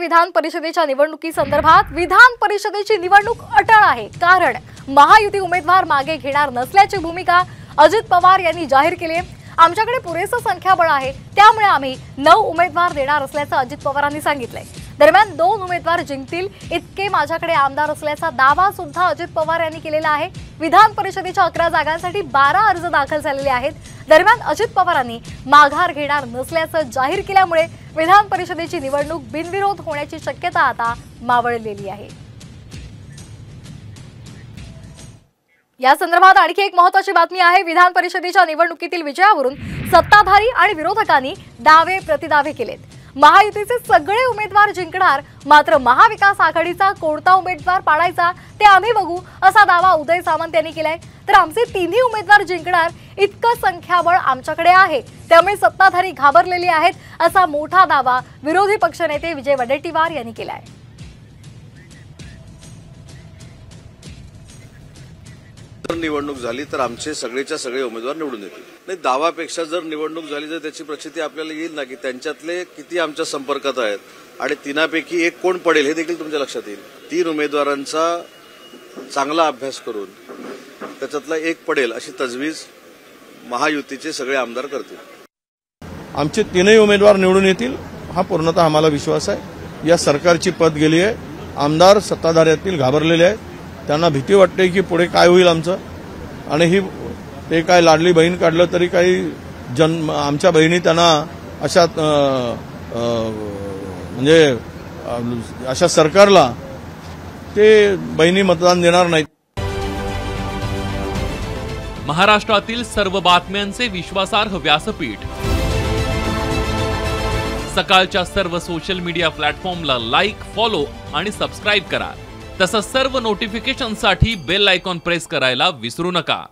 विधान परिषदेच्या निवडणुकीसंदर्भात विधान परिषदेची निवडणूक अटळ आहे, कारण महायुती उमेदवार मागे घेणार नसल्याची भूमिका अजित पवार यांनी जाहीर केली आहे। आमच्याकडे पुरेसं संख्याबळ आहे, त्यामुळे आम्ही 9 उमेदवार देणार असल्याचं अजित पवारांनी सांगितलंय। दरम्यान 2 उमेदवार जिंकतील इतके माझ्याकडे आमदार असल्याचा दावा सुद्धा अजित पवार यांनी केलेला आहे। विधान परिषदेच्या 11 जागांसाठी 12 अर्ज दाखल झालेले आहेत। दरम्यान अजित पवारांनी माघार घेणार नसल्याचं जाहीर केल्यामुळे विधान परिषदेची निवडणूक बिनविरोध होण्याची शक्यता आता मावळलेली आहे। या संदर्भात आणखी एक महत्त्वाची बातमी आहे। विधान परिषदेच्या निवडणुकीतील विजयावरून सत्ताधारी आणि विरोधकांनी दावे प्रतिदावे केलेत। महायुतीचे सगळे उमेदवार जिंकणार, मात्र महाविकास आघाडीचा कोणता उमेदवार पाडायचा ते आम्ही बघू, असा दावा उदय सामंत यांनी केलाय। तर आमचे 3ही उमेदवार जिंकणार इतकं संख्याबळ आमच्याकडे आहे, त्यामुळे सत्ताधारी घाबरलेले आहेत, असा मोठा दावा विरोधी पक्षनेते विजय वडेट्टीवार यांनी केलाय। निवडणूक झाली तर आमचे सगळेच्या सगळे उमेदवार निवडून येतील। नाही, दावापेक्षा जर निवडणूक झाली तर त्याची प्रचिती आपल्याला येईल ना, की त्यांच्यातले किती आमच्या संपर्कात आहेत आणि 3पैकी एक कोण पडेल हे देखील तुमच्या लक्षात येईल। 3 उमेदवारांचा चांगला अभ्यास करून त्याच्यातला एक पडेल अशी तजवीज महायुतीचे सगळे आमदार करतील। आमचे 3ही उमेदवार निवडून येतील हा पूर्णतः आम्हाला विश्वास आहे। या सरकारची पत गेली आहे, आमदार सत्ताधाऱ्यातील घाबरलेले आहेत, त्यांना भीती वाटते की पुढे काय होईल आमचं, आणि ही ते काय लाडली बहीण काढलं तरी काही आमच्या बहिणी त्यांना अशा म्हणजे अशा सरकारला ते बहिणी मतदान देणार नाहीत। महाराष्ट्रातील सर्व बातम्यांचे विश्वासार्ह व्यासपीठ, सकाळच्या सर्व सोशल मीडिया प्लॅटफॉर्मला लाईक, फॉलो आणि सबस्क्राईब करा। तसंच सर्व नोटिफिकेशनसाठी बेल आयकॉन प्रेस करायला विसरू नका।